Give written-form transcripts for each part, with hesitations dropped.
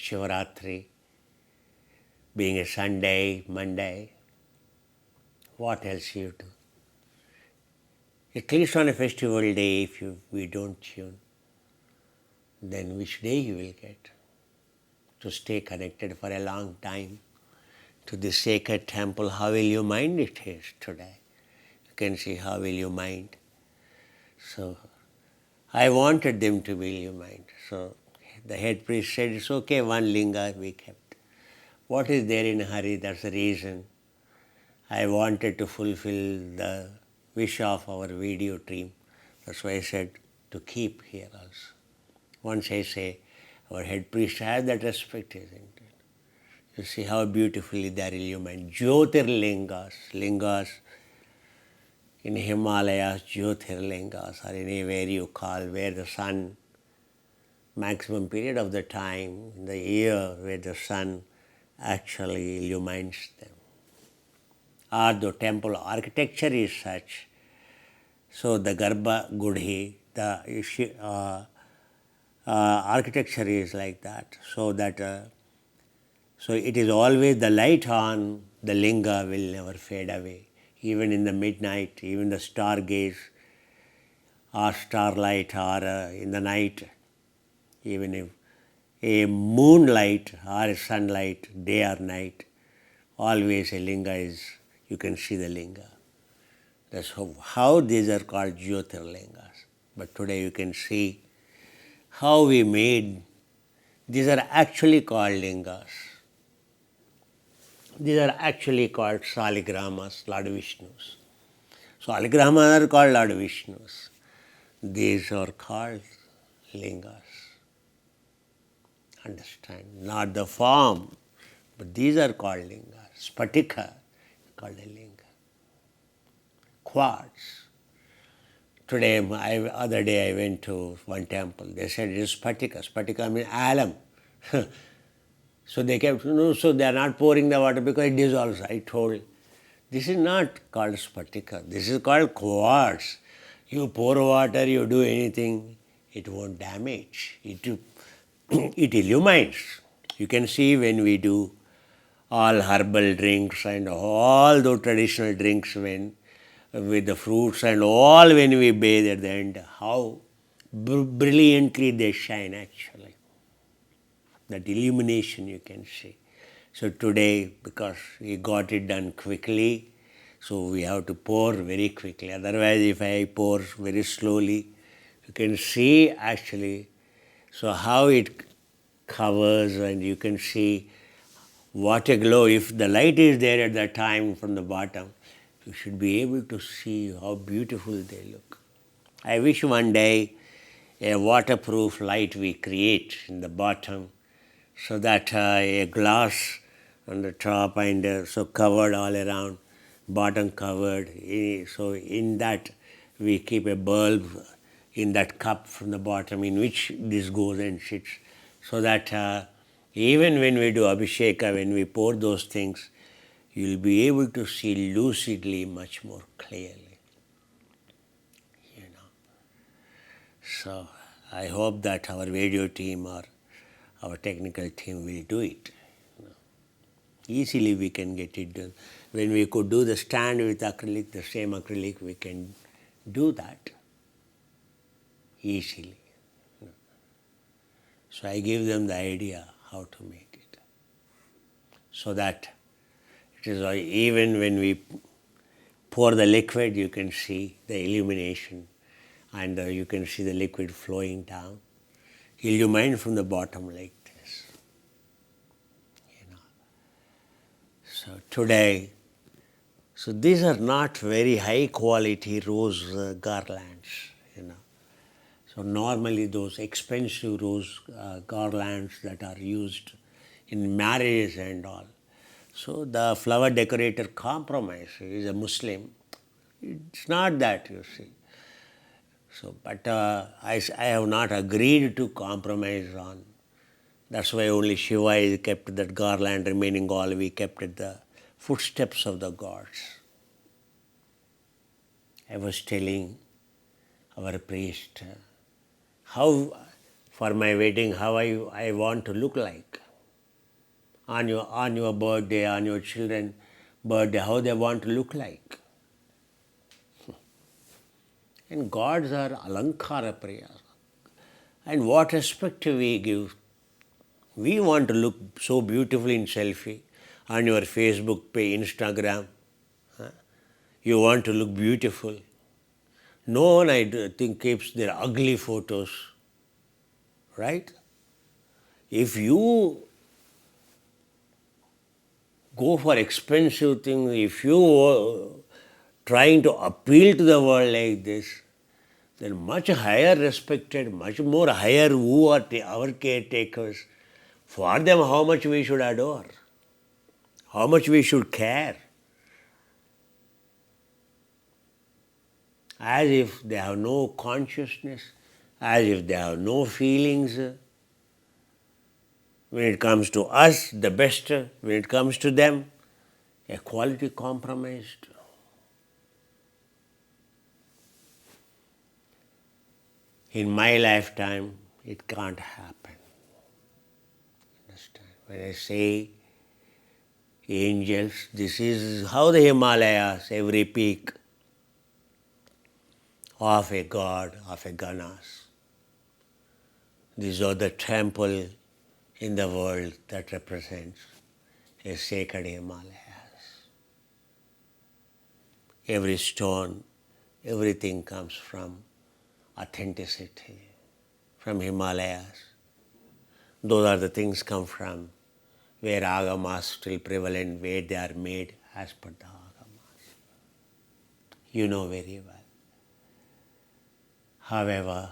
Shivaratri, being a Sunday, Monday. What else you do? At least on a festival day, if we don't tune, then which day you will get to stay connected for a long time to the sacred temple? How will you mind it is today? You can see how will you mind. So I wanted them to will you mind. So the head priest said, it's okay, one linga we kept. What is there in a hurry? That's the reason. I wanted to fulfill the wish of our video team. That's why I said to keep here also. Once I say, our head priest has that respect, isn't it? You see how beautifully they are illumined. Jyotirlingas, lingas in Himalayas, Jyotirlingas, or anywhere you call, where the sun, maximum period of the time in the year where the sun actually illumines them. Or the temple architecture is such, so the Garbha Gudhi, the architecture is like that, so that so it is always the light on the linga will never fade away. Even in the midnight, even the stargaze or starlight or in the night, even if a moonlight or a sunlight, day or night, always a linga is, you can see the linga. That's how these are called Jyotirlingas. But today you can see how we made, these are actually called lingas. These are actually called Saligramas, Lord Vishnu's. Saligramas are called Lord Vishnu's. These are called lingas. Understand? Not the form, but these are called lingas. Sphatika called a linga. Quartz. Today, other day I went to one temple. They said it is Sphatika. Sphatika means alum. So they kept, no, so they are not pouring the water because it dissolves. I told, this is not called Sphatika. This is called quartz. You pour water, you do anything, it won't damage. It illumines. You can see when we do all herbal drinks and all the traditional drinks when with the fruits and all when we bathe at the end, how brilliantly they shine actually. That illumination you can see. So today, because we got it done quickly, so we have to pour very quickly. Otherwise, if I pour very slowly, you can see actually, so how it covers, and you can see what a glow. If the light is there at that time from the bottom, you should be able to see how beautiful they look. I wish one day a waterproof light we create in the bottom, so that a glass on the top and so covered all around, bottom covered. So in that we keep a bulb in that cup from the bottom in which this goes and sits, so that even when we do Abhisheka, when we pour those things, you will be able to see lucidly much more clearly. You know. So I hope that our video team or our technical team will do it. Easily we can get it done. When we could do the stand with acrylic, the same acrylic, we can do that easily. So I give them the idea how to make it. So that it is even when we pour the liquid, you can see the illumination and you can see the liquid flowing down. Illumine from the bottom like this. So today, so these are not very high quality rose garlands, So normally those expensive rose garlands that are used in marriage and all. So the flower decorator compromise is a Muslim. It's not that, you see. So, but I have not agreed to compromise on. That's why only Shiva is kept that garland, remaining all we kept at the footsteps of the gods. I was telling our priest how, for my wedding, how I want to look like. on your birthday, on your children's birthday, how they want to look like. And gods are alankara priya. And what respect we give. We want to look so beautiful in selfie on your Facebook page, Instagram. You want to look beautiful. No one, I think, keeps their ugly photos, right? If you go for expensive things, if you trying to appeal to the world like this, then much higher respected, much more higher who are our caretakers. For them, how much we should adore, how much we should care. As if they have no consciousness, as if they have no feelings. When it comes to us, the best. When it comes to them, equality compromised. In my lifetime, it can't happen. Understand? When I say angels, this is how the Himalayas, every peak of a god, of a Ganas. These are the temple in the world that represents a sacred Himalayas. Every stone, everything comes from authenticity, from Himalayas. Those are the things come from where agamas still prevalent, where they are made as per the agamas. You know very well. However,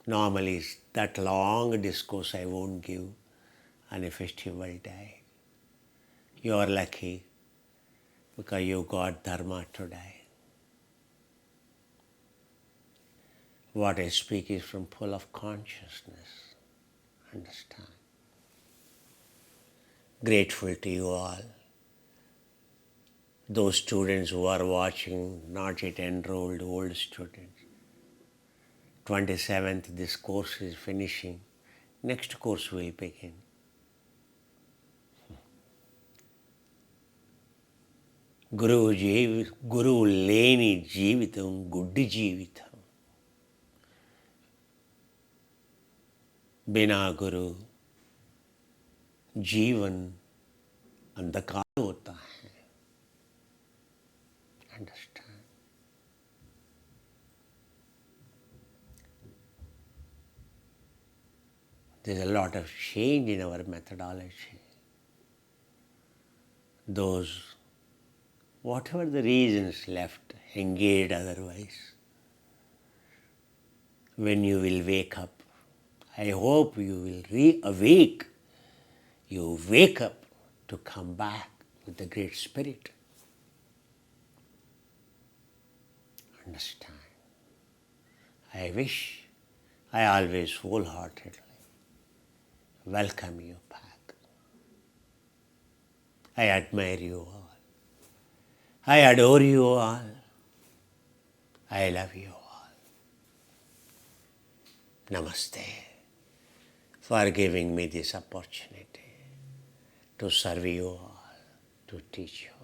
normally that long discourse I won't give on a festival day. You are lucky because you got Dharma today. What I speak is from full of consciousness. Understand? Grateful to you all. Those students who are watching, not yet enrolled, old students. 27th, this course is finishing. Next course will begin. గురువు లేని జీవితం గుడ్డి జీవితం. बिना गुरु जीवन अंधकार होता है. Understand? There's a lot of change in our methodology. Those, whatever the reasons left, engaged otherwise, when you will wake up, I hope you will re-awake. You wake up to come back with the Great Spirit. Understand? I wish, I always wholeheartedly welcome you back. I admire you all. I adore you all. I love you all. Namaste for giving me this opportunity to serve you all, to teach you.